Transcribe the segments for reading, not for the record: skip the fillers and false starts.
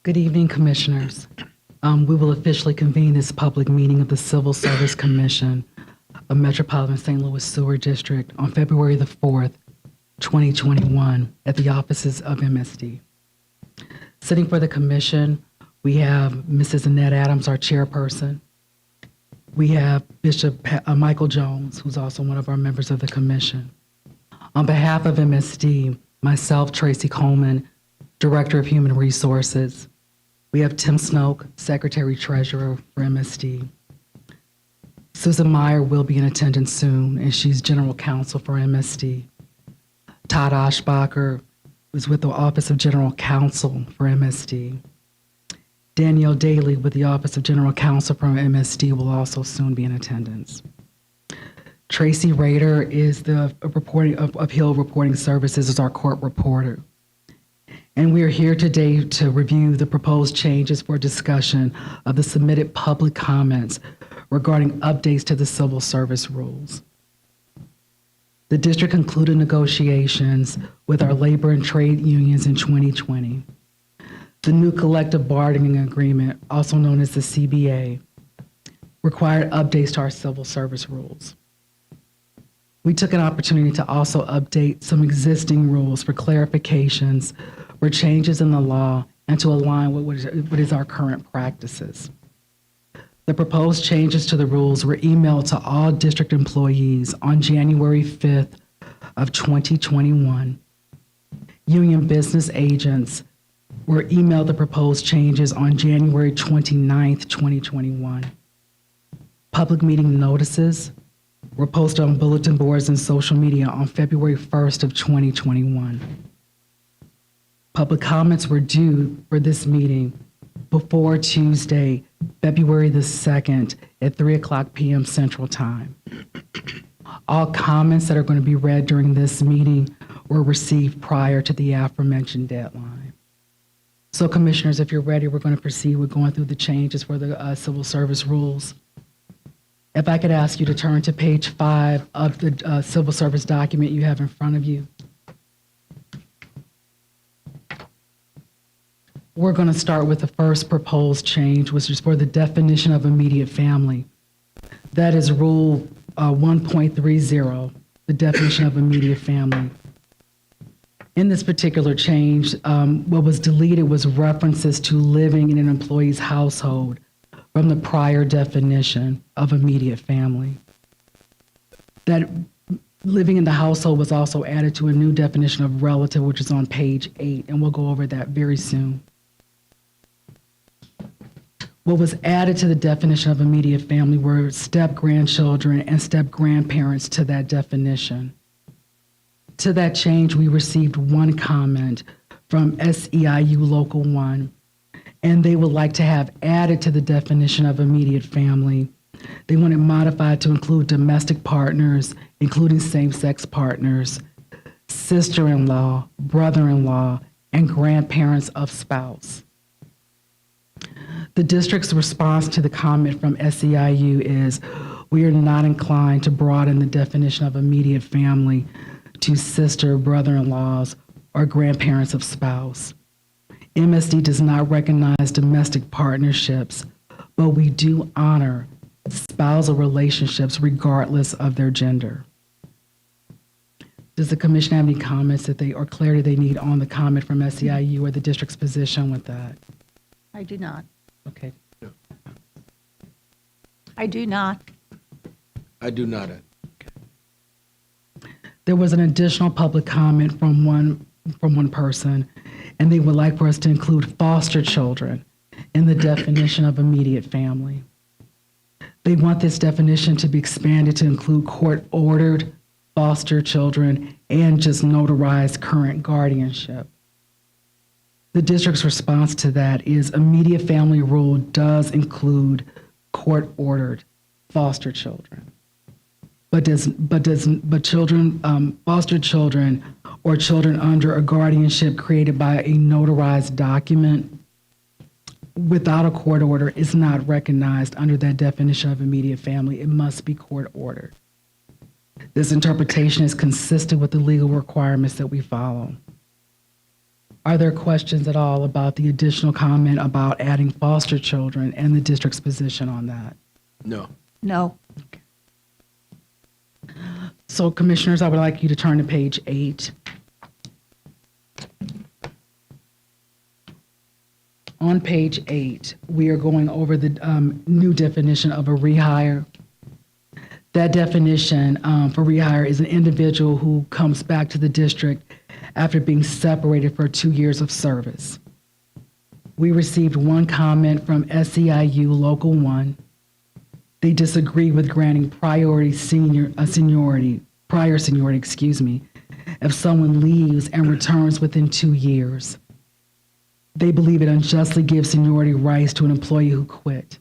Good evening, Commissioners. We will officially convene this public meeting of the Civil Service Commission of Metropolitan St. Louis Sewer District on February the 4th, 2021 at the offices of MSD. Sitting for the Commission, we have Mrs. Annette Adams, our chairperson. We have Bishop Michael Jones, who's also one of our members of the Commission. On behalf of MSD, myself, Tracy Coleman, Director of Human Resources. We have Tim Snoke, Secretary Treasurer for MSD. Susan Meyer will be in attendance soon, and she's General Counsel for MSD. Todd Oshbacher is with the Office of General Counsel for MSD. Danielle Daly with the Office of General Counsel for MSD will also soon be in attendance. Tracy Rader is the Appeal Reporting Services as our court reporter. And we are here today to review the proposed changes for discussion of the submitted public comments regarding updates to the civil service rules. The district concluded negotiations with our labor and trade unions in 2020. The new collective bargaining agreement, also known as the CBA, required updates to our civil service rules. We took an opportunity to also update some existing rules for clarifications for changes in the law and to align with what is our current practices. The proposed changes to the rules were emailed to all district employees on January 5th of 2021. Union business agents were emailed the proposed changes on January 29th, 2021. Public meeting notices were posted on bulletin boards and social media on February 1st of 2021. Public comments were due for this meeting before Tuesday, February the 2nd at 3:00 p.m. Central Time. All comments that are going to be read during this meeting were received prior to the aforementioned deadline. So Commissioners, if you're ready, we're going to proceed with going through the changes for the civil service rules. If I could ask you to turn to page 5 of the civil service document you have in front of you. We're going to start with the first proposed change, which is for the definition of immediate family. That is Rule 1.30, the definition of immediate family. In this particular change, what was deleted was references to living in an employee's household from the prior definition of immediate family. That living in the household was also added to a new definition of relative, which is on page 8, and we'll go over that very soon. What was added to the definition of immediate family were step-grandchildren and step-grandparents to that definition. To that change, we received one comment from SEIU Local 1, and they would like to have added to the definition of immediate family. They want it modified to include domestic partners, including same-sex partners, sister-in-law, brother-in-law, and grandparents of spouse. The district's response to the comment from SEIU is, we are not inclined to broaden the definition of immediate family to sister, brother-in-laws, or grandparents of spouse. MSD does not recognize domestic partnerships, but we do honor spousal relationships regardless of their gender. Does the commission have any comments or clarity they need on the comment from SEIU or the district's position with that? I do not. Okay. I do not. I do not. There was an additional public comment from one person, and they would like for us to include foster children in the definition of immediate family. They want this definition to be expanded to include court-ordered foster children and just notarized current guardianship. The district's response to that is immediate family rule does include court-ordered foster children, but foster children or children under a guardianship created by a notarized document without a court order is not recognized under that definition of immediate family. It must be court-ordered. This interpretation is consistent with the legal requirements that we follow. Are there questions at all about the additional comment about adding foster children and the district's position on that? No. No. So commissioners, I would like you to turn to page 8. On page 8, we are going over the new definition of a rehire. That definition for rehire is an individual who comes back to the district after being separated for 2 years of service. We received one comment from SEIU Local 1. They disagree with granting prior seniority, if someone leaves and returns within 2 years. They believe it unjustly gives seniority rights to an employee who quit.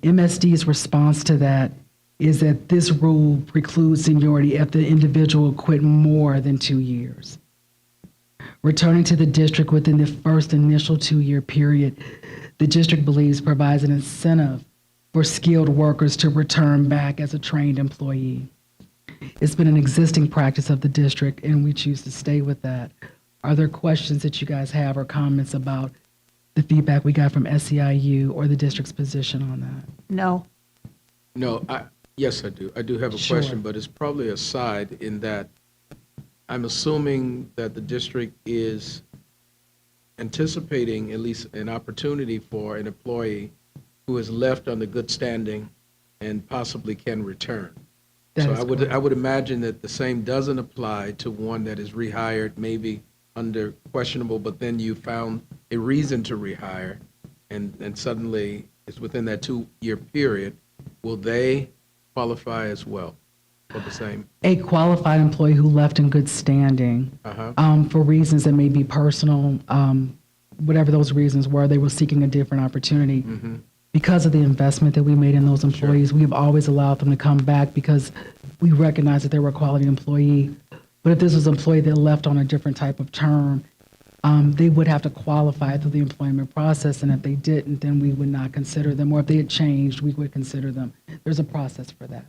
MSD's response to that is that this rule precludes seniority if the individual quit more than 2 years. Returning to the district within the first initial 2-year period, the district believes provides an incentive for skilled workers to return back as a trained employee. It's been an existing practice of the district, and we choose to stay with that. Are there questions that you guys have or comments about the feedback we got from SEIU or the district's position on that? No. No, yes, I do. I do have a Sure. question, but it's probably a side in that I'm assuming that the district is anticipating at least an opportunity for an employee who is left on the good standing and possibly can return. That So is I would imagine that the same doesn't apply to one that is rehired, maybe under questionable, but then you found a reason to rehire, and suddenly it's within that 2-year period. Will they qualify as well for the same? A qualified employee who left in good standing for reasons that may be personal, whatever those reasons were, they were seeking a different opportunity. Because of the investment that we made in those employees, we have always allowed them to come back because we recognize that they were a quality employee. But if this was an employee that left on a different type of term, they would have to qualify through the employment process, and if they didn't, then we would not consider them, or if they had changed, we would consider them. There's a process for that.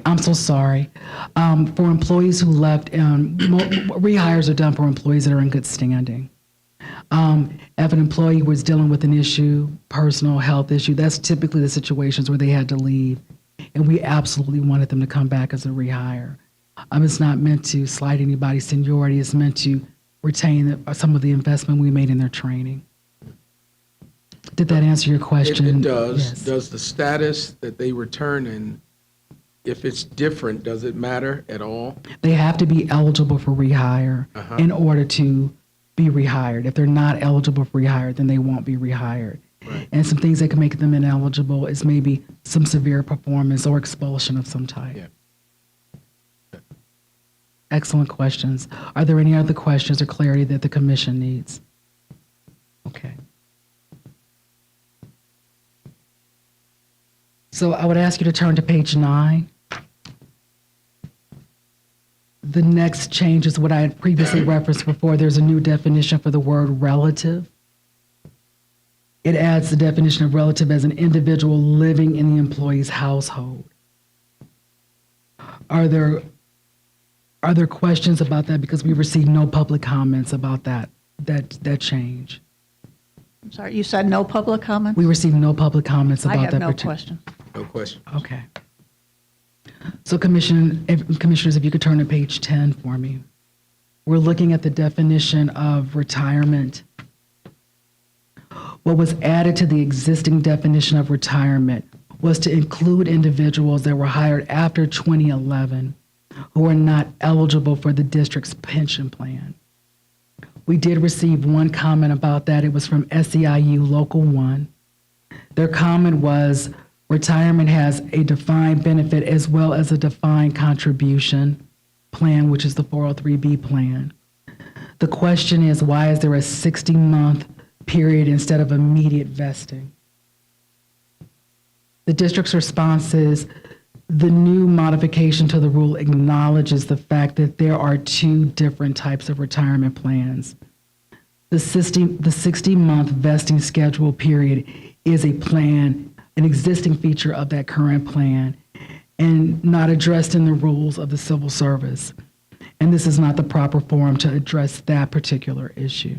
I'm so sorry. For employees who left, rehires are done for employees that are in good standing. If an employee was dealing with an issue, personal health issue, that's typically the situations where they had to leave, and we absolutely wanted them to come back as a rehire. It's not meant to slight anybody's seniority. It's meant to retain some of the investment we made in their training. Did that answer your question? It does. Yes. Does the status that they return in, if it's different, does it matter at all? They have to be eligible for rehire in order to be rehired. If they're not eligible for rehire, then they won't be rehired. Right. And some things that can make them ineligible is maybe some severe performance or expulsion of some type. Yeah. Excellent questions. Are there any other questions or clarity that the commission needs? Okay. So I would ask you to turn to page 9. The next change is what I had previously referenced before. There's a new definition for the word relative. It adds the definition of relative as an individual living in the employee's household. Are there questions about that? Because we received no public comments about that change. I'm sorry, you said no public comment? We received no public comments I about have that. no question. No question. Okay. So commissioners, if you could turn to page 10 for me. We're looking at the definition of retirement. What was added to the existing definition of retirement was to include individuals that were hired after 2011 who are not eligible for the district's pension plan. We did receive one comment about that. It was from SEIU Local 1. Their comment was, retirement has a defined benefit as well as a defined contribution plan, which is the 403B plan. The question is, why is there a 60-month period instead of immediate vesting? The district's response is, the new modification to the rule acknowledges the fact that there are 2 different types of retirement plans. The 60-month vesting schedule period is a plan, an existing feature of that current plan, and not addressed in the rules of the civil service. and this is not the proper forum to address that particular issue.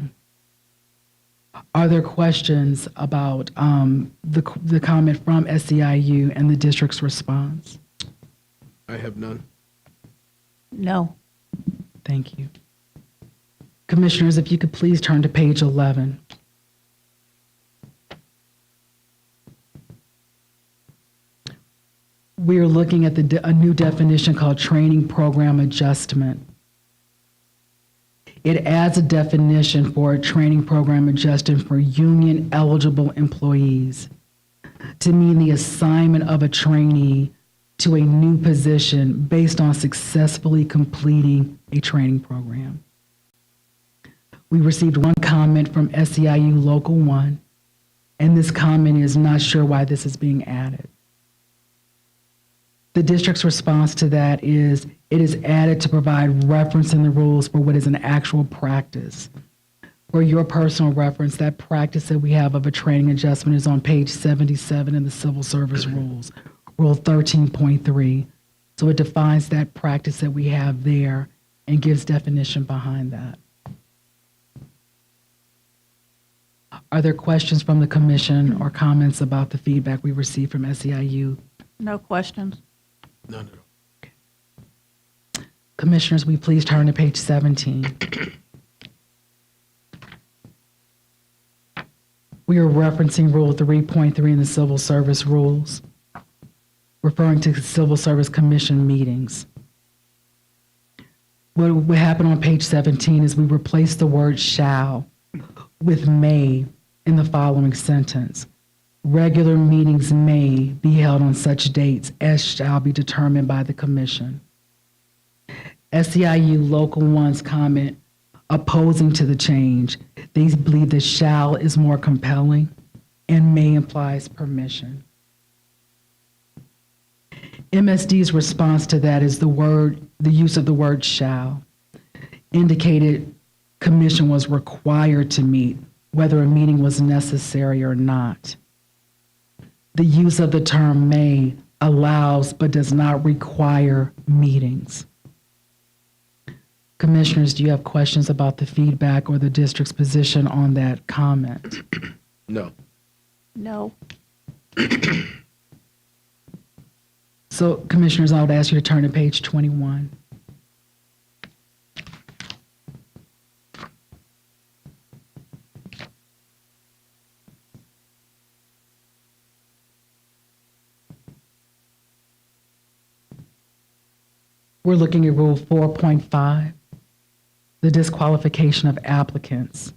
Are there questions about the comment from SEIU and the district's response? I have none. No. Thank you. Commissioners, if you could please turn to page 11. We are looking at a new definition called training program adjustment. It adds a definition for a training program adjustment for union eligible employees to mean the assignment of a trainee to a new position based on successfully completing a training program. We received one comment from SEIU Local 1, and this comment is not sure why this is being added. The district's response to that is it is added to provide reference in the rules for what is an actual practice. For your personal reference, that practice that we have of a training adjustment is on page 77 in the Civil Service Rules, Rule 13.3. So it defines that practice that we have there and gives definition behind that. Are there questions from the commission or comments about the feedback we received from SEIU? No questions. None at all. Commissioners, will you please turn to page 17? We are referencing Rule 3.3 in the Civil Service Rules, referring to Civil Service Commission meetings. What happened on page 17 is we replaced the word shall with may in the following sentence. Regular meetings may be held on such dates as shall be determined by the commission. SEIU Local 1's comment opposing to the change, they believe that shall is more compelling and may implies permission. MSD's response to that is the use of the word shall indicated commission was required to meet, whether a meeting was necessary or not. The use of the term may allows but does not require meetings. Commissioners, do you have questions about the feedback or the district's position on that comment? No. No. So, Commissioners, I would ask you to turn to page 21. We're looking at Rule 4.5, the disqualification of applicants.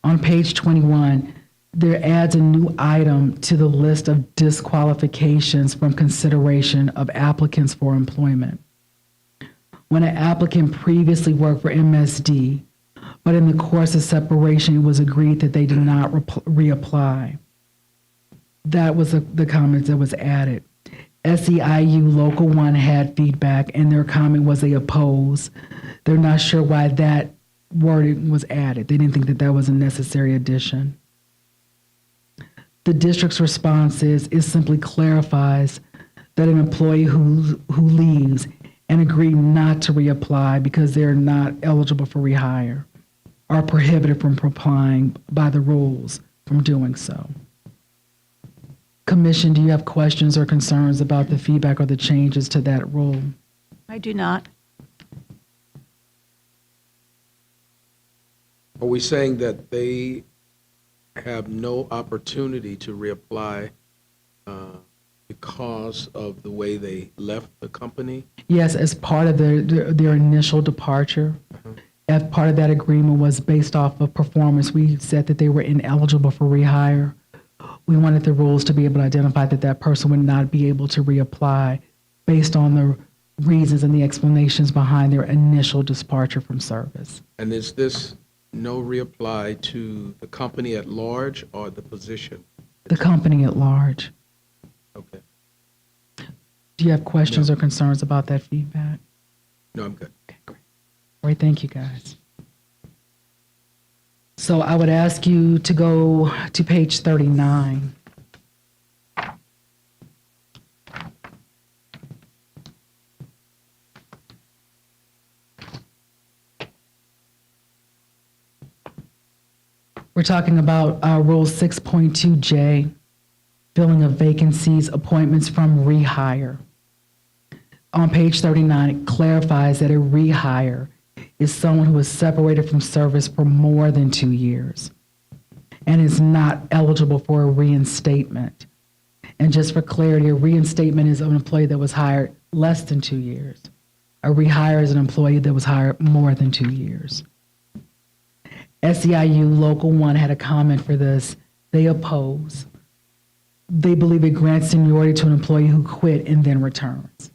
On page 21, there adds a new item to the list of disqualifications from consideration of applicants for employment. When an applicant previously worked for MSD, but in the course of separation, it was agreed that they did not reapply. That was the comment that was added. SEIU Local 1 had feedback, and their comment was they oppose. They're not sure why that wording was added. They didn't think that that was a necessary addition. The district's response is it simply clarifies that an employee who leaves and agreed not to reapply because they're not eligible for rehire are prohibited from applying by the rules from doing so. Commission, do you have questions or concerns about the feedback or the changes to that rule? I do not. Are we saying that they have no opportunity to reapply because of the way they left the company? Yes, as part of their initial departure. As part of that agreement was based off of performance. We said that they were ineligible for rehire. We wanted the rules to be able to identify that that person would not be able to reapply based on the reasons and the explanations behind their initial departure from service. And is this no reapply to the company at large or the position? The company at large. Okay. Do you have questions No. or concerns about that feedback? No, I'm good. Okay, great. All right, thank you, guys. So I would ask you to go to page 39. We're talking about Rule 6.2J, filling of vacancies, appointments from rehire. On page 39, it clarifies that a rehire is someone who is separated from service for more than 2 years and is not eligible for a reinstatement. And just for clarity, a reinstatement is an employee that was hired less than 2 years. A rehire is an employee that was hired more than 2 years. SEIU Local 1 had a comment for this. They oppose. They believe it grants seniority to an employee who quit and then returns.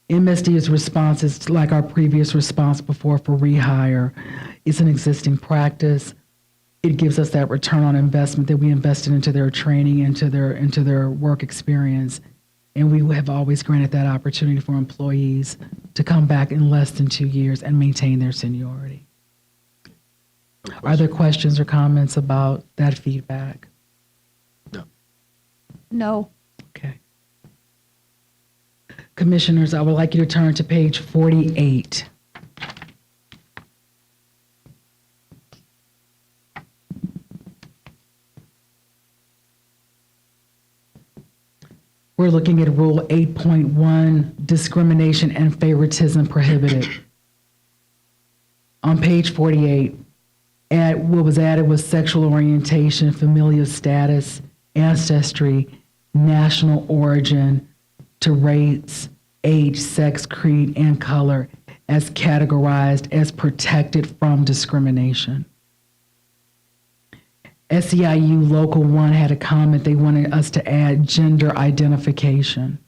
MSD's response is like our previous response before for rehire. It's an existing practice. It gives us that return on investment that we invested into their training, into their work experience. And we have always granted that opportunity for employees to come back in less than 2 years and maintain their seniority. Are there questions or comments about that feedback? No. No. Okay. Commissioners, I would like you to turn to page 48. We're looking at Rule 8.1, discrimination and favoritism prohibited. On page 48, what was added was sexual orientation, familial status, ancestry, national origin, to race, age, sex, creed, and color as categorized as protected from discrimination. SEIU Local 1 had a comment. They wanted us to add gender identification.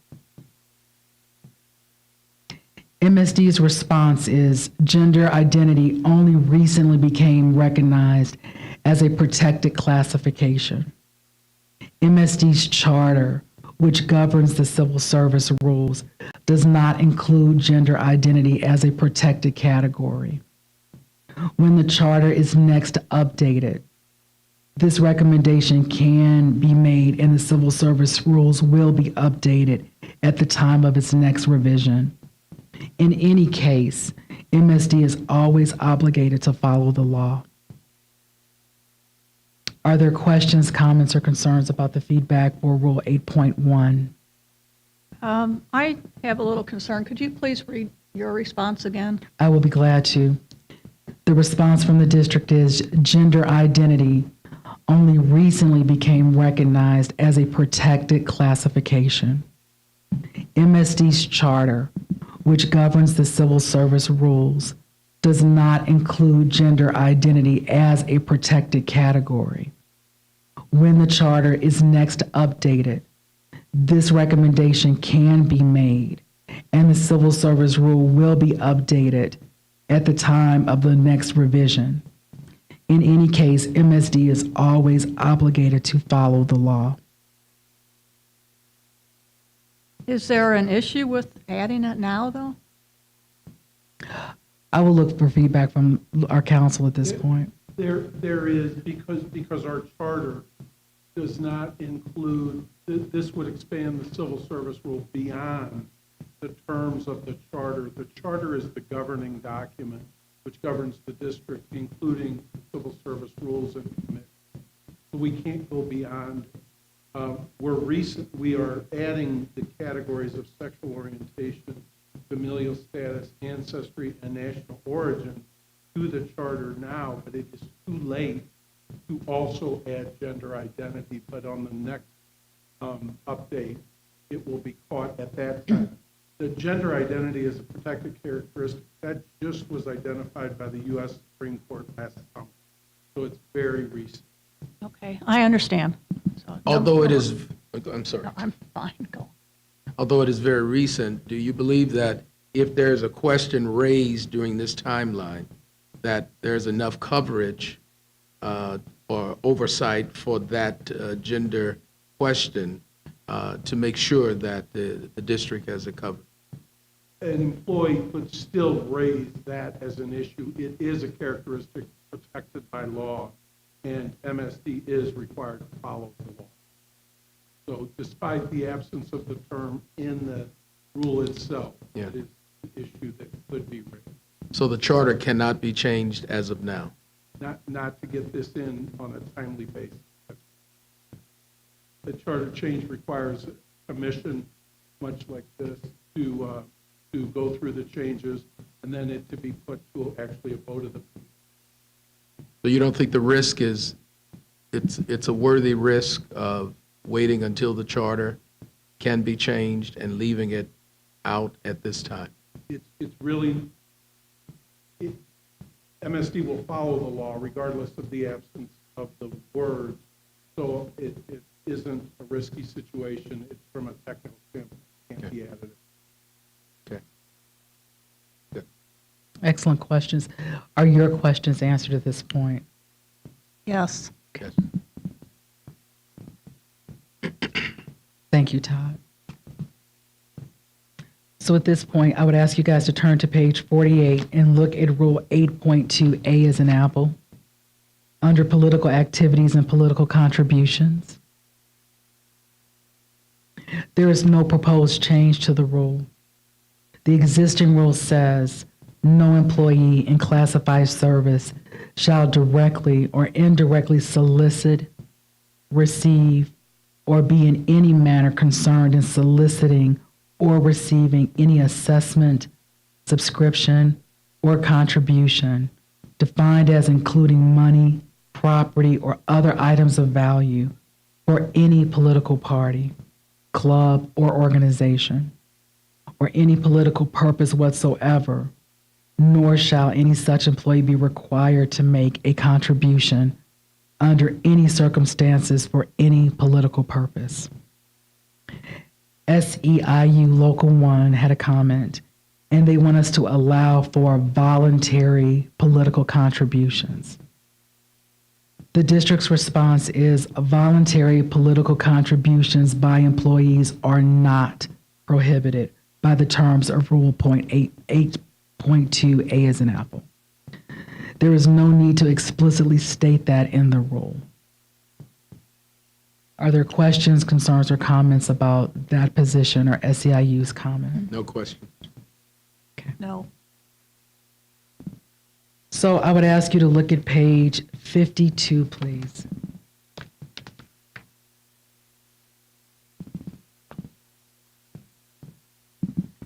MSD's response is gender identity only recently became recognized as a protected classification. MSD's charter, which governs the civil service rules, does not include gender identity as a protected category. When the charter is next updated, this recommendation can be made and the civil service rules will be updated at the time of its next revision. In any case, MSD is always obligated to follow the law. Are there questions, comments, or concerns about the feedback for Rule 8.1? I have a little concern. Could you please read your response again? I will be glad to. The response from the district is gender identity only recently became recognized as a protected classification. MSD's charter, which governs the civil service rules, does not include gender identity as a protected category. When the charter is next updated, this recommendation can be made, and the civil service rule will be updated at the time of the next revision. In any case, MSD is always obligated to follow the law. Is there an issue with adding it now, though? I will look for feedback from our council at this point. There is, because our charter does not include, this would expand the civil service rule beyond the terms of the charter. The charter is the governing document which governs the district, including civil service rules and committees. So we can't go beyond. We are adding the categories of sexual orientation, familial status, ancestry, and national origin to the charter now, but it is too late to also add gender identity. But on the next update, it will be caught at that time. The gender identity is a protected characteristic that just was identified by the U.S. Supreme Court last summer. So it's very recent. Okay, I understand. So, Although it is, I'm sorry. No, I'm fine, go. Although it is very recent, do you believe that if there's a question raised during this timeline, that there's enough coverage or oversight for that gender question to make sure that the district has it covered? An employee could still raise that as an issue. It is a characteristic protected by law, and MSD is required to follow the law. So despite the absence of the term in the rule itself, Yeah. it is an issue that could be raised. So the charter cannot be changed as of now? not to get this in on a timely basis. The charter change requires a commission, much like this, to go through the changes and then it to be put to actually a vote of the. So you don't think the risk is, it's a worthy risk of waiting until the charter can be changed and leaving it out at this time? It's really, MSD will follow the law regardless of the absence of the words. So it isn't a risky situation. It's from a technical standpoint, it can't be added. Okay. Good. Excellent questions. Are your questions answered at this point? Yes. Yes. Thank you, Todd. So at this point, I would ask you guys to turn to page 48 and look at Rule 8.2A as an apple, under political activities and political contributions. There is no proposed change to the rule. The existing rule says no employee in classified service shall directly or indirectly solicit, receive, or be in any manner concerned in soliciting or receiving any assessment, subscription, or contribution defined as including money, property, or other items of value for any political party, club, or organization, or any political purpose whatsoever, nor shall any such employee be required to make a contribution under any circumstances for any political purpose. SEIU Local 1 had a comment, and they want us to allow for voluntary political contributions. The district's response is voluntary political contributions by employees are not prohibited by the terms of Rule 8.2A as an apple. There is no need to explicitly state that in the rule. Are there questions, concerns, or comments about that position or SEIU's comment? No question. No. So I would ask you to look at page 52, please.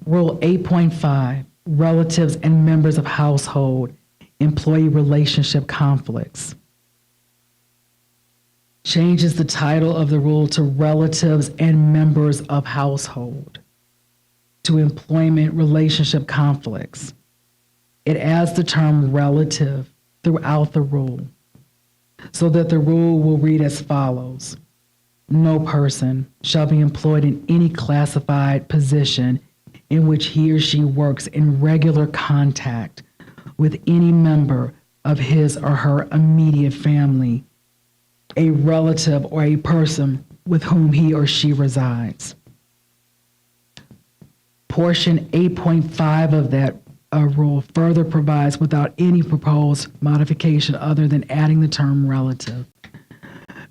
Rule 8.5, relatives and members of household, employee relationship conflicts. Changes the title of the rule to relatives and members of household to employment relationship conflicts. It adds the term relative throughout the rule so that the rule will read as follows. No person shall be employed in any classified position in which he or she works in regular contact with any member of his or her immediate family, a relative or a person with whom he or she resides. Portion 8.5 of that rule further provides without any proposed modification other than adding the term relative.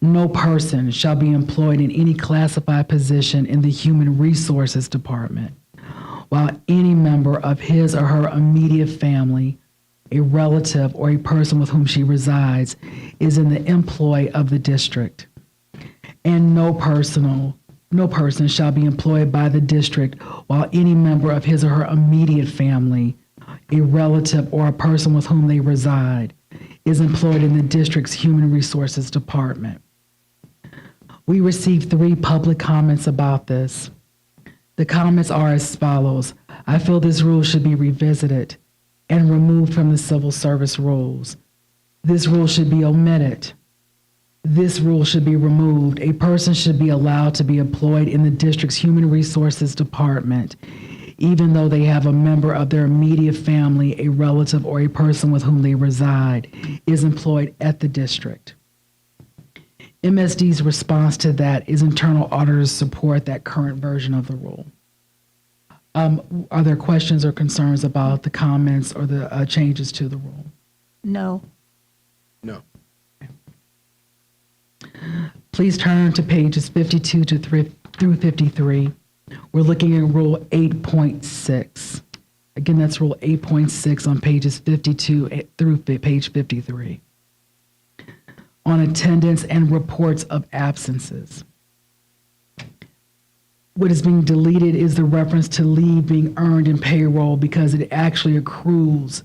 No person shall be employed in any classified position in the Human Resources Department, while any member of his or her immediate family, a relative, or a person with whom she resides is in the employ of the district. And no person shall be employed by the district while any member of his or her immediate family, a relative, or a person with whom they reside is employed in the district's Human Resources Department. We received 3 public comments about this. The comments are as follows. I feel this rule should be revisited and removed from the civil service rules. This rule should be omitted. This rule should be removed. A person should be allowed to be employed in the district's Human Resources Department, even though they have a member of their immediate family, a relative, or a person with whom they reside, is employed at the district. MSD's response to that is internal auditors support that current version of the rule. Are there questions or concerns about the comments or the changes to the rule? No. No. Please turn to pages 52 through 53. We're looking at Rule 8.6. Again, that's Rule 8.6 on pages 52 through page 53. on attendance and reports of absences. What is being deleted is the reference to leave being earned in payroll because it actually accrues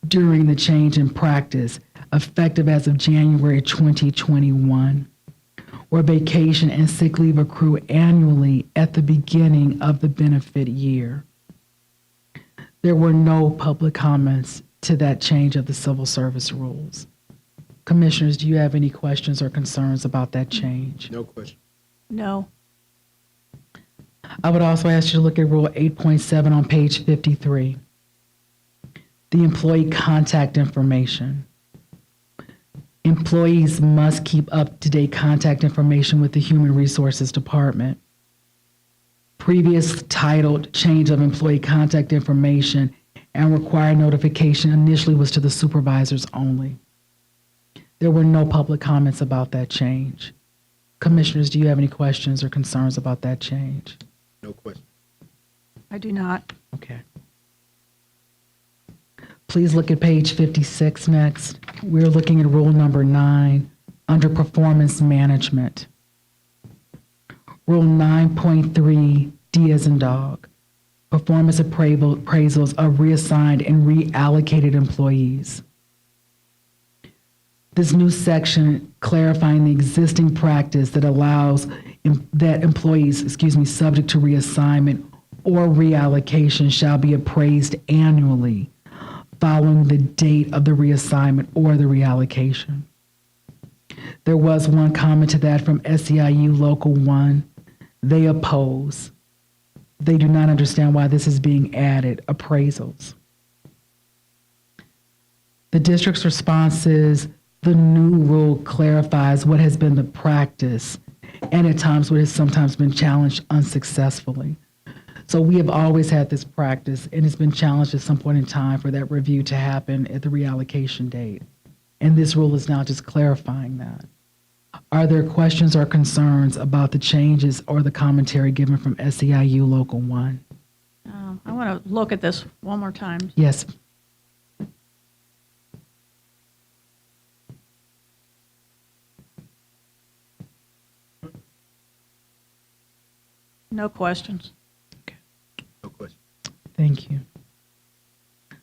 during the change in practice, effective as of January 2021, where vacation and sick leave accrue annually at the beginning of the benefit year. There were no public comments to that change of the civil service rules. Commissioners, do you have any questions or concerns about that change? No question. No. I would also ask you to look at Rule 8.7 on page 53. The employee contact information. Employees must keep up-to-date contact information with the Human Resources Department. Previous titled change of employee contact information and required notification initially was to the supervisors only. There were no public comments about that change. Commissioners, do you have any questions or concerns about that change? No question. I do not. Okay. Please look at page 56 next. We're looking at rule number 9 under performance management. Rule 9.3, D as in dog. Performance appraisals of reassigned and reallocated employees. This new section clarifying the existing practice that allows that employees, subject to reassignment or reallocation shall be appraised annually following the date of the reassignment or the reallocation. There was one comment to that from SEIU Local 1. They oppose. They do not understand why this is being added, appraisals. The district's response is the new rule clarifies what has been the practice and at times what has sometimes been challenged unsuccessfully. So we have always had this practice and it's been challenged at some point in time for that review to happen at the reallocation date. And this rule is now just clarifying that. Are there questions or concerns about the changes or the commentary given from SEIU Local 1? I want to look at this one more time. Yes. No questions. No question. Thank you.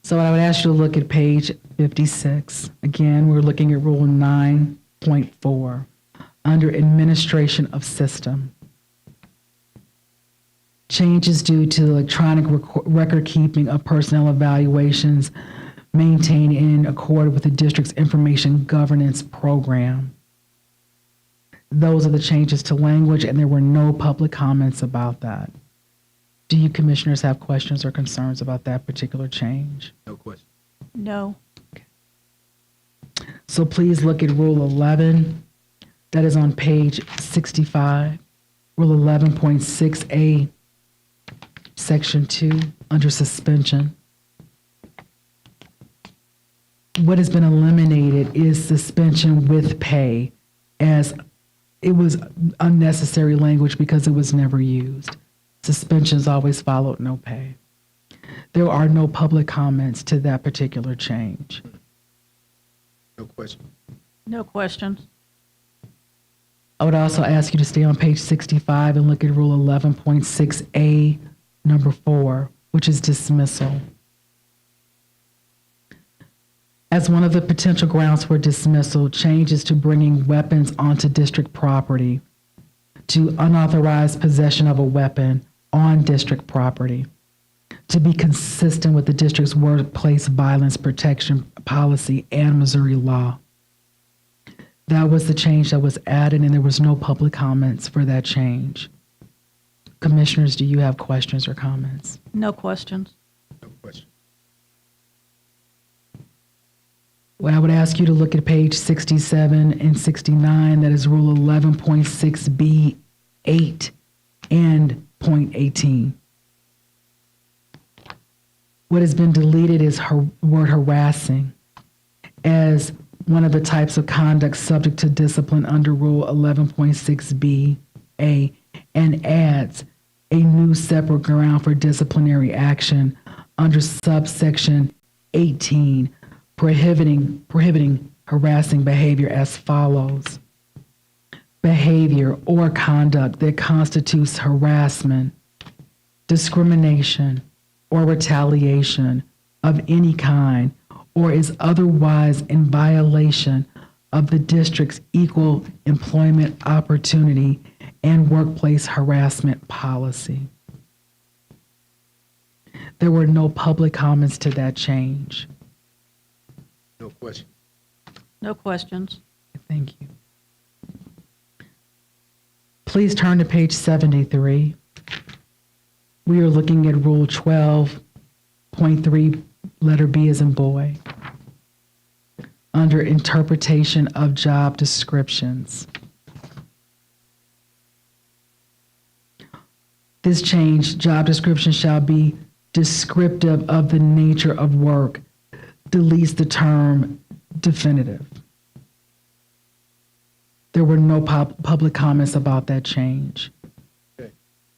So I would ask you to look at page 56. Again, we're looking at Rule 9.4 under Administration of System. Changes due to electronic record keeping of personnel evaluations maintained in accord with the district's information governance program. Those are the changes to language, and there were no public comments about that. Do you commissioners have questions or concerns about that particular change? No question. No. So please look at Rule 11. That is on page 65. Rule 11.6A, Section 2, under suspension. What has been eliminated is suspension with pay, as it was unnecessary language because it was never used. Suspensions always followed no pay. There are no public comments to that particular change. No question. No questions. I would also ask you to stay on page 65 and look at Rule 11.6A, number 4, which is dismissal. As one of the potential grounds for dismissal, changes to bringing weapons onto district property, to unauthorized possession of a weapon on district property, to be consistent with the district's workplace violence protection policy and Missouri law. That was the change that was added, and there was no public comments for that change. Commissioners, do you have questions or comments? No questions. No question. Well, I would ask you to look at page 67 and 69. That is Rule 11.6B8 and .18. What has been deleted is word harassing as one of the types of conduct subject to discipline under Rule 11.6BA, and adds a new separate ground for disciplinary action under subsection 18, prohibiting harassing behavior as follows. Behavior or conduct that constitutes harassment, discrimination, or retaliation of any kind, or is otherwise in violation of the district's equal employment opportunity and workplace harassment policy. There were no public comments to that change. No question. No questions. Thank you. Please turn to page 73. We are looking at Rule 12.3, letter B as in boy, under interpretation of job descriptions. This change, job description shall be descriptive of the nature of work, deletes the term definitive. There were no public comments about that change. Okay,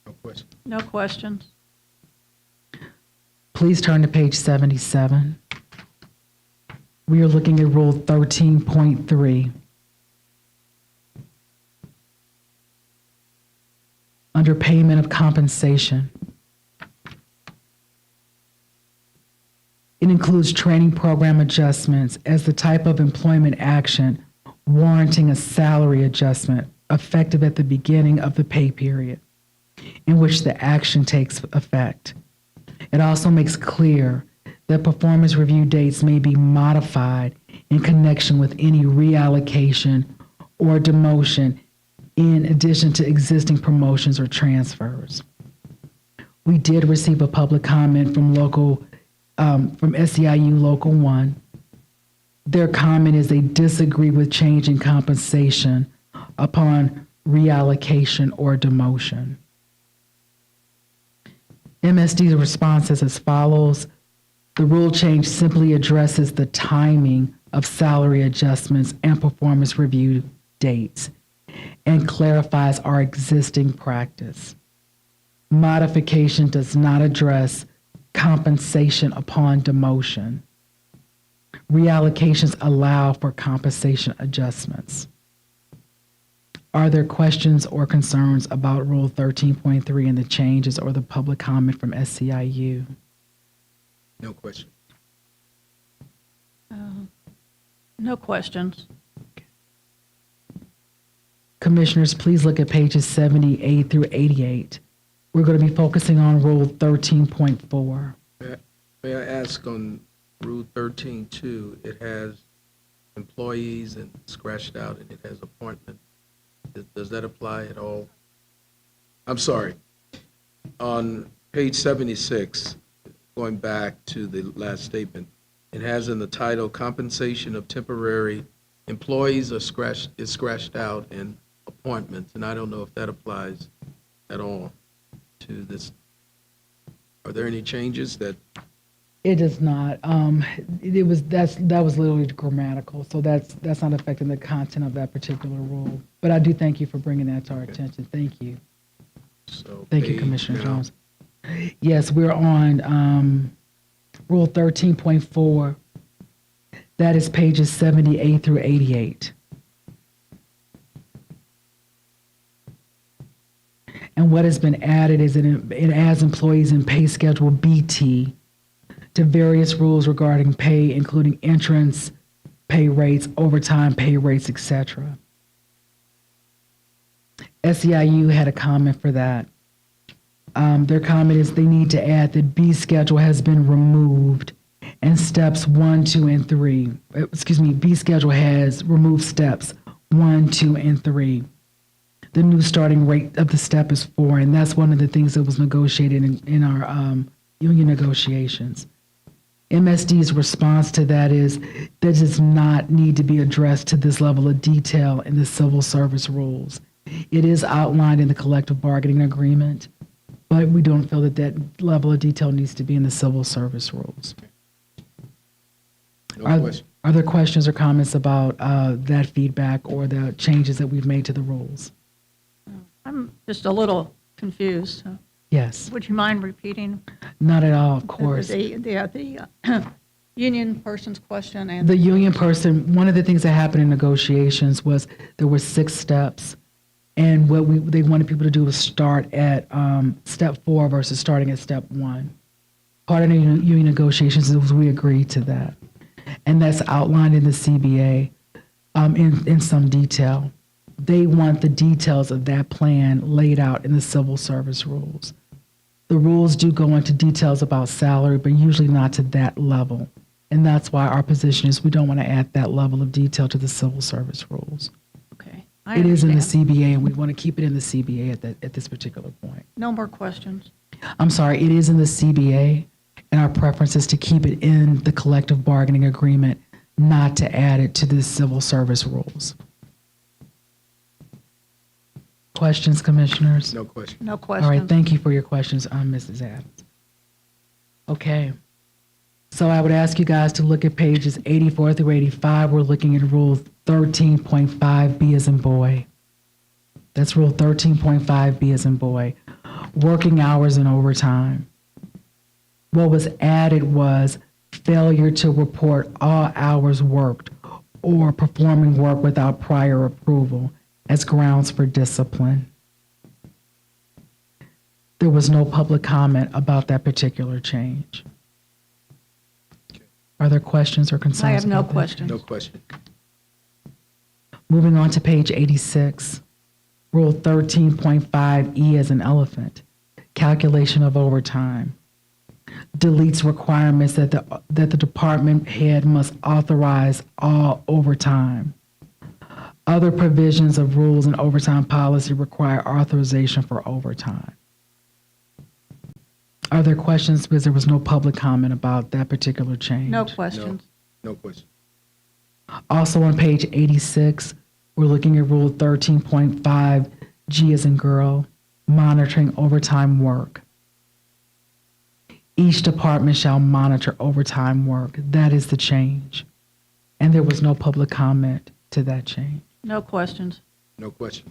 no question. No questions. Please turn to page 77. We are looking at Rule 13.3. Under payment of compensation. It includes training program adjustments as the type of employment action warranting a salary adjustment effective at the beginning of the pay period in which the action takes effect. It also makes clear that performance review dates may be modified in connection with any reallocation or demotion in addition to existing promotions or transfers. We did receive a public comment from SEIU Local 1. Their comment is they disagree with changing compensation upon reallocation or demotion. MSD's response is as follows. The rule change simply addresses the timing of salary adjustments and performance review dates and clarifies our existing practice. Modification does not address compensation upon demotion. Reallocations allow for compensation adjustments. Are there questions or concerns about Rule 13.3 and the changes or the public comment from SEIU? No question. No questions. Commissioners, please look at pages 78 through 88. We're going to be focusing on Rule 13.4. May I ask on Rule 13.2, it has employees and scratched out, and it has appointment. Does that apply at all? I'm sorry. On page 76, going back to the last statement, it has in the title, compensation of temporary employees is scratched out and appointments, and I don't know if that applies at all to this. Are there any changes that? It does not. That was literally grammatical, so that's not affecting the content of that particular rule. But I do thank you for bringing that to our attention. Thank you. So Thank you, Commissioner Jones. Yes, we're on Rule 13.4. That is pages 78 through 88. And what has been added is it adds employees in pay schedule BT to various rules regarding pay, including entrance pay rates, overtime pay rates, etc. SEIU had a comment for that. Their comment is they need to add that B schedule has been removed and steps 1, 2, and 3. B schedule has removed steps 1, 2, and 3. The new starting rate of the step is 4, and that's one of the things that was negotiated in our union negotiations. MSD's response to that is that does not need to be addressed to this level of detail in the civil service rules. It is outlined in the collective bargaining agreement, but we don't feel that that level of detail needs to be in the civil service rules. No question. Are there questions or comments about that feedback or the changes that we've made to the rules? I'm just a little confused. Yes. Would you mind repeating? Not at all, of course. You union person's question and. The union person, one of the things that happened in negotiations was there were 6 steps. And what they wanted people to do was start at step 4 versus starting at step 1. Part of the union negotiations was we agreed to that. And that's outlined in the CBA in some detail. They want the details of that plan laid out in the civil service rules. The rules do go into details about salary, but usually not to that level. And that's why our position is we don't want to add that level of detail to the civil service rules. Okay. I It is in the understand. CBA, and we want to keep it in the CBA at this particular point. No more questions. I'm sorry, it is in the CBA, and our preference is to keep it in the collective bargaining agreement, not to add it to the civil service rules. Questions, commissioners? No question. No All questions. right, thank you for your questions, Mrs. Adams. Okay. So I would ask you guys to look at pages 84 through 85. We're looking at Rule 13.5B as in boy. That's Rule 13.5B as in boy. Working hours and overtime. What was added was failure to report all hours worked or performing work without prior approval as grounds for discipline. There was no public comment about that particular change. Are there questions or concerns? I have no about that? questions. No question. Moving on to page 86, Rule 13.5E as an elephant, calculation of overtime. Deletes requirements that the department head must authorize all overtime. Other provisions of rules and overtime policy require authorization for overtime. Are there questions because there was no public comment about that particular change? No questions. No question. Also on page 86, we're looking at Rule 13.5, G as in girl, monitoring overtime work. Each department shall monitor overtime work. That is the change. And there was no public comment to that change. No questions. No question.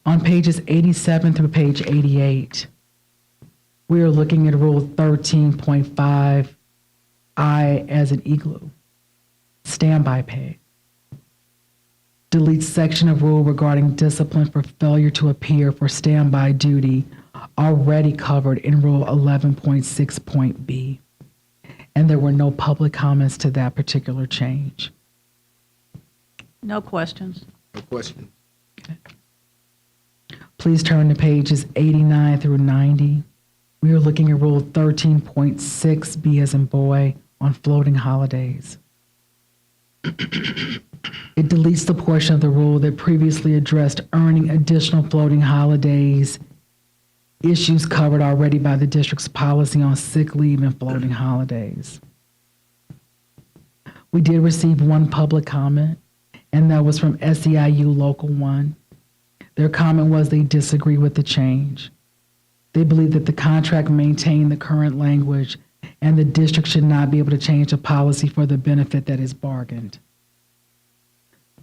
On pages 87 through page 88, we are looking at Rule 13.5, I as an igloo, standby pay. Delete section of rule regarding discipline for failure to appear for standby duty already covered in Rule 11.6.b. And there were no public comments to that particular change. No questions. No question. Please turn to pages 89 through 90. We are looking at Rule 13.6B as in boy on floating holidays. It deletes the portion of the rule that previously addressed earning additional floating holidays, issues covered already by the district's policy on sick leave and floating holidays. We did receive one public comment, and that was from SEIU Local 1. Their comment was they disagree with the change. They believe that the contract maintained the current language and the district should not be able to change a policy for the benefit that is bargained.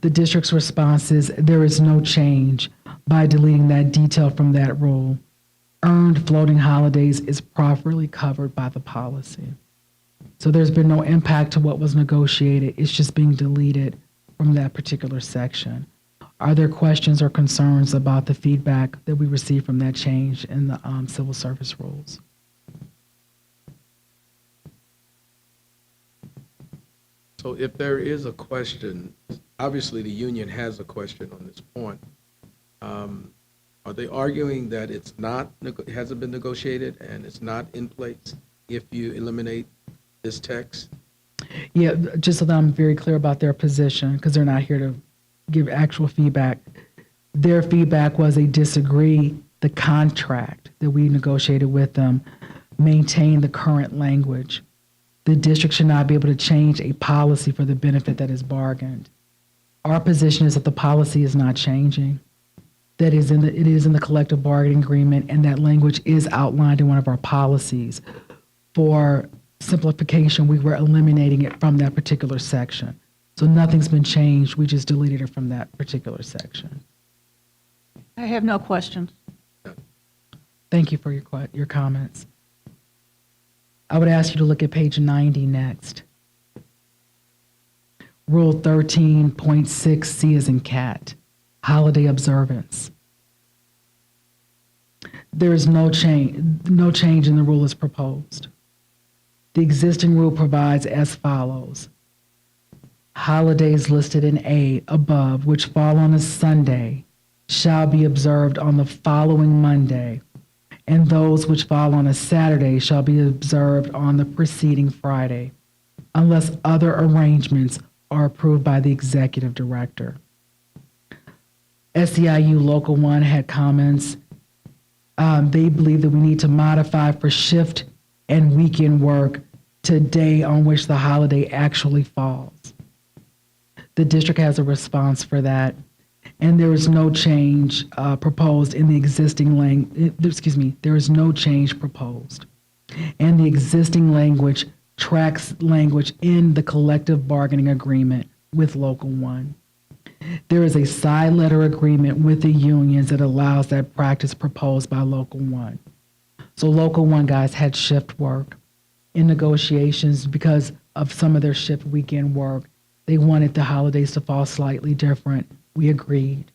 The district's response is there is no change by deleting that detail from that rule. Earned floating holidays is properly covered by the policy. So there's been no impact to what was negotiated. It's just being deleted from that particular section. Are there questions or concerns about the feedback that we received from that change in the civil service rules? So if there is a question, obviously the union has a question on this point. Are they arguing that it's not, hasn't been negotiated and it's not in place if you eliminate this text? Yeah, just so that I'm very clear about their position, because they're not here to give actual feedback. Their feedback was they disagree the contract that we negotiated with them maintain the current language. The district should not be able to change a policy for the benefit that is bargained. Our position is that the policy is not changing. That is it is in the collective bargaining agreement, and that language is outlined in one of our policies. For simplification, we were eliminating it from that particular section. So nothing's been changed. We just deleted it from that particular section. I have no questions. Thank you for your comments. I would ask you to look at page 90 next. Rule 13.6C as in cat, holiday observance. There is no change in the rule as proposed. The existing rule provides as follows. Holidays listed in A above, which fall on a Sunday, shall be observed on the following Monday, and those which fall on a Saturday shall be observed on the preceding Friday, unless other arrangements are approved by the executive director. SEIU Local 1 had comments. They believe that we need to modify for shift and weekend work to day on which the holiday actually falls. The district has a response for that, and there is no change proposed in the existing there is no change proposed. And the existing language tracks language in the collective bargaining agreement with Local 1. There is a side letter agreement with the unions that allows that practice proposed by Local 1. So Local 1 guys had shift work in negotiations because of some of their shift weekend work. They wanted the holidays to fall slightly different. We agreed.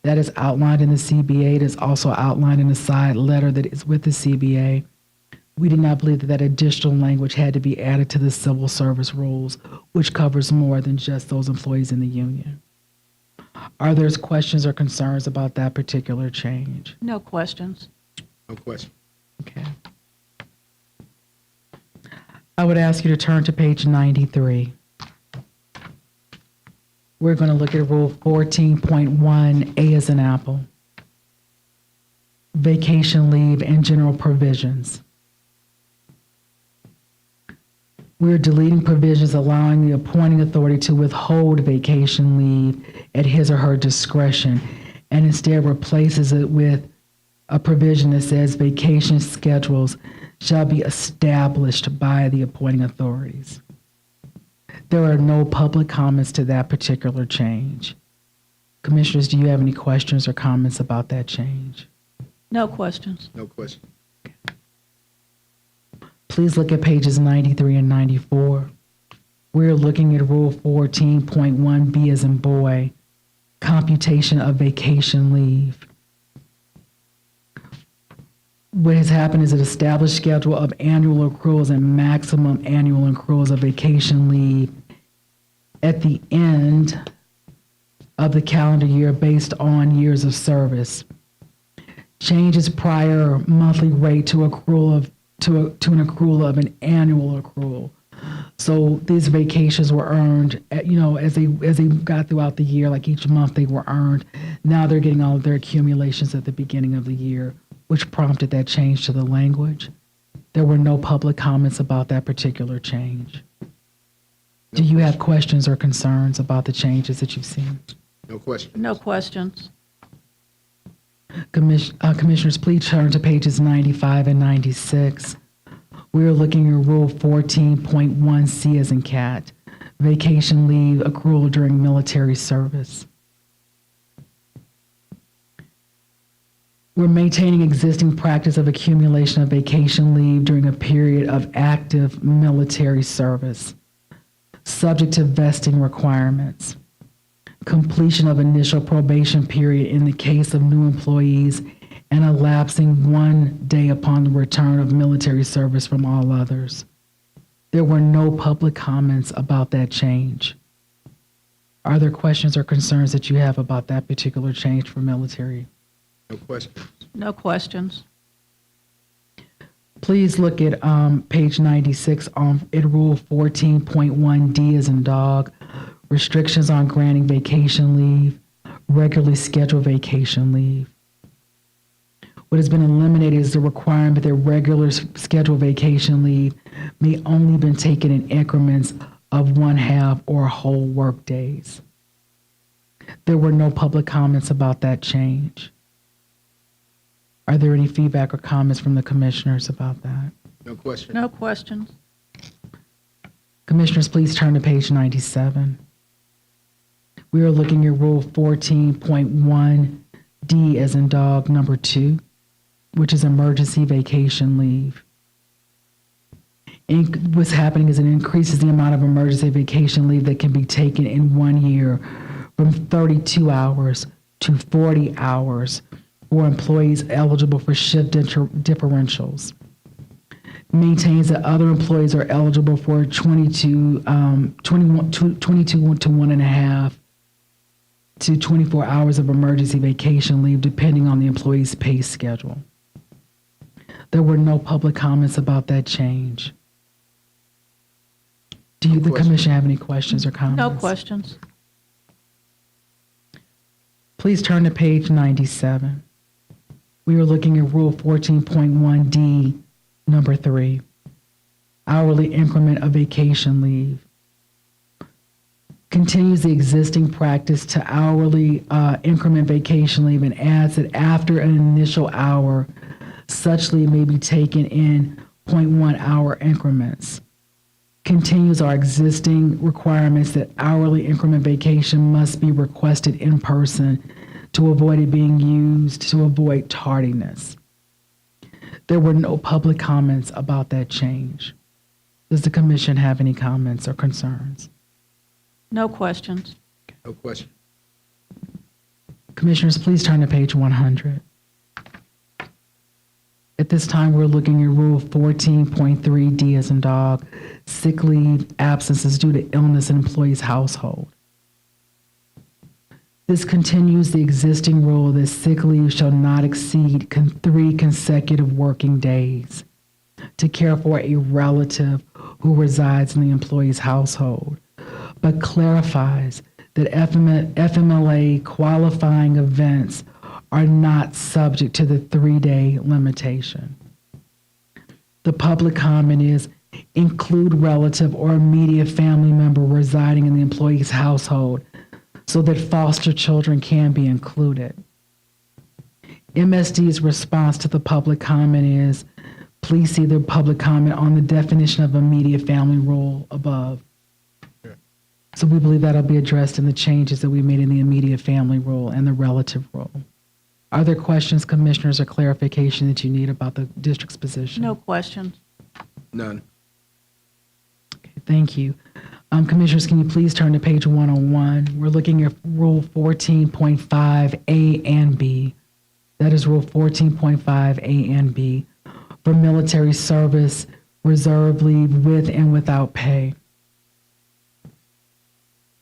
That is outlined in the CBA. It is also outlined in the side letter that is with the CBA. We did not believe that that additional language had to be added to the civil service rules, which covers more than just those employees in the union. Are there questions or concerns about that particular change? No questions. No question. Okay. I would ask you to turn to page 93. We're going to look at Rule 14.1, A as in apple. Vacation leave and general provisions. We're deleting provisions allowing the appointing authority to withhold vacation leave at his or her discretion, and instead replaces it with a provision that says vacation schedules shall be established by the appointing authorities. There are no public comments to that particular change. Commissioners, do you have any questions or comments about that change? No questions. No question. Please look at pages 93 and 94. We're looking at Rule 14.1B as in boy, computation of vacation leave. What has happened is an established schedule of annual accruals and maximum annual accruals of vacation leave at the end of the calendar year based on years of service. Changes prior monthly rate to accrual of to an accrual of an annual accrual. So these vacations were earned, as they got throughout the year, like each month they were earned. Now they're getting all of their accumulations at the beginning of the year, which prompted that change to the language. There were no public comments about that particular change. Do you have questions or concerns about the changes that you've seen? No question. No questions. Commissioners, please turn to pages 95 and 96. We're looking at Rule 14.1C as in cat, vacation leave accrual during military service. We're maintaining existing practice of accumulation of vacation leave during a period of active military service, subject to vesting requirements, completion of initial probation period in the case of new employees, and elapsing 1 day upon the return of military service from all others. There were no public comments about that change. Are there questions or concerns that you have about that particular change for military? No question. No questions. Please look at page 96 at Rule 14.1D as in dog, restrictions on granting vacation leave, regularly scheduled vacation leave. What has been eliminated is the requirement that regular scheduled vacation leave may only be taken in increments of 1/2 or whole work days. There were no public comments about that change. Are there any feedback or comments from the commissioners about that? No question. No questions. Commissioners, please turn to page 97. We are looking at Rule 14.1D as in dog number 2, which is emergency vacation leave. What's happening is it increases the amount of emergency vacation leave that can be taken in 1 year from 32 hours to 40 hours for employees eligible for shift differentials. Maintains that other employees are eligible for 22 to 1.5 to 24 hours of emergency vacation leave, depending on the employee's pay schedule. There were no public comments about that change. Do the commission have any questions or comments? No questions. Please turn to page 97. We are looking at Rule 14.1D, number 3, hourly increment of vacation leave. Continues the existing practice to hourly increment vacation leave and adds that after an initial hour, such leave may be taken in 0.1 hour increments. Continues our existing requirements that hourly increment vacation must be requested in person to avoid it being used to avoid tardiness. There were no public comments about that change. Does the commission have any comments or concerns? No questions. No question. Commissioners, please turn to page 100. At this time, we're looking at Rule 14.3D as in dog, sick leave absences due to illness in employee's household. This continues the existing rule that sick leave shall not exceed 3 consecutive working days to care for a relative who resides in the employee's household, but clarifies that FMLA qualifying events are not subject to the 3-day limitation. The public comment is include relative or immediate family member residing in the employee's household so that foster children can be included. MSD's response to the public comment is, please see the public comment on the definition of immediate family rule above. So we believe that'll be addressed in the changes that we made in the immediate family rule and the relative rule. Are there questions, commissioners, or clarification that you need about the district's position? No questions. None. Okay, thank you. Commissioners, can you please turn to page 101? We're looking at Rule 14.5A and B. That is Rule 14.5A and B for military service, reserve leave with and without pay.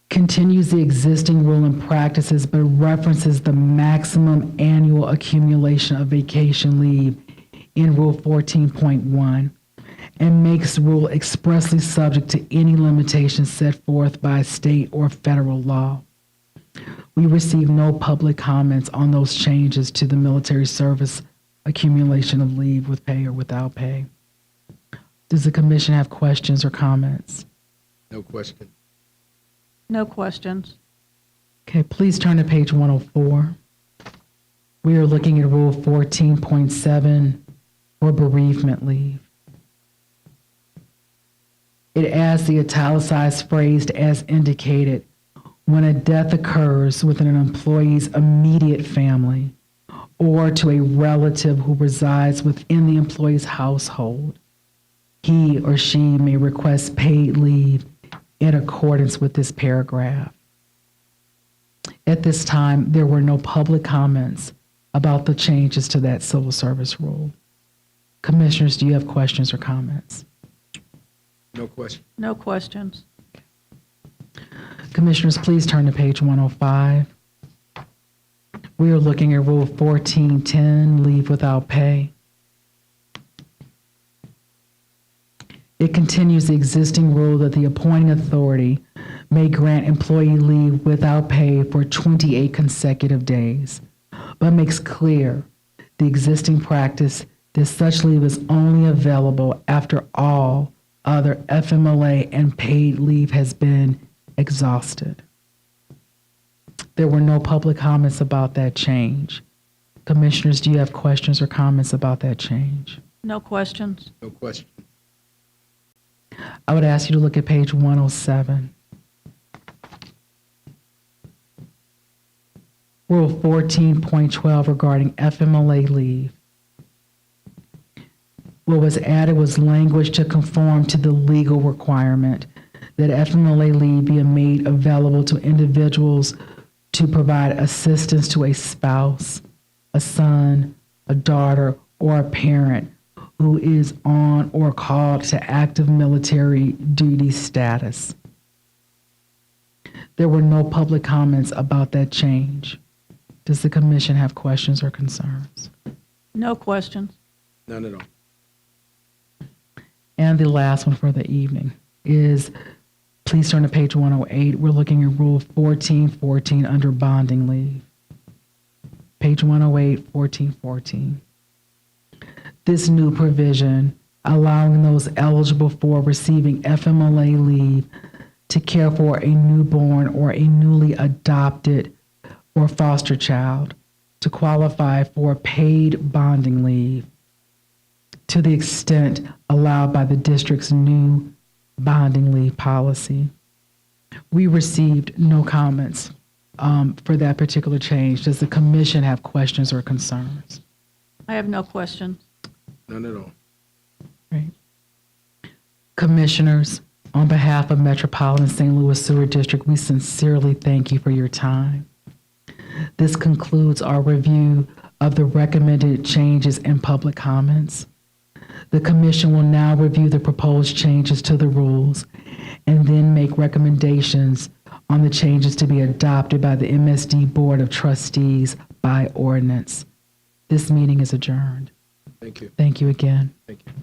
Continues the existing rule and practices, but references the maximum annual accumulation of vacation leave in Rule 14.1 and makes the rule expressly subject to any limitations set forth by state or federal law. We received no public comments on those changes to the military service accumulation of leave with pay or without pay. Does the commission have questions or comments? No question. No questions. Okay, please turn to page 104. We are looking at Rule 14.7 for bereavement leave. It adds the italicized phrase as indicated when a death occurs within an employee's immediate family or to a relative who resides within the employee's household. He or she may request paid leave in accordance with this paragraph. At this time, there were no public comments about the changes to that civil service rule. Commissioners, do you have questions or comments? No question. No questions. Commissioners, please turn to page 105. We are looking at Rule 14.10, leave without pay. It continues the existing rule that the appointing authority may grant employee leave without pay for 28 consecutive days, but makes clear the existing practice that such leave is only available after all other FMLA and paid leave has been exhausted. There were no public comments about that change. Commissioners, do you have questions or comments about that change? No questions. No question. I would ask you to look at page 107. Rule 14.12 regarding FMLA leave. What was added was language to conform to the legal requirement that FMLA leave be made available to individuals to provide assistance to a spouse, a son, a daughter, or a parent who is on or called to active military duty status. There were no public comments about that change. Does the commission have questions or concerns? No questions. None at all. And the last one for the evening is, please turn to page 108. We're looking at Rule 1414 under bonding leave. Page 108, 1414. This new provision allowing those eligible for receiving FMLA leave to care for a newborn or a newly adopted or foster child to qualify for paid bonding leave to the extent allowed by the district's new bonding leave policy. We received no comments for that particular change. Does the commission have questions or concerns? I have no questions. None at all. Great. Commissioners, on behalf of Metropolitan St. Louis Sewer District, we sincerely thank you for your time. This concludes our review of the recommended changes and public comments. The commission will now review the proposed changes to the rules and then make recommendations on the changes to be adopted by the MSD Board of Trustees by ordinance. This meeting is adjourned. Thank you. Thank you again. Thank you.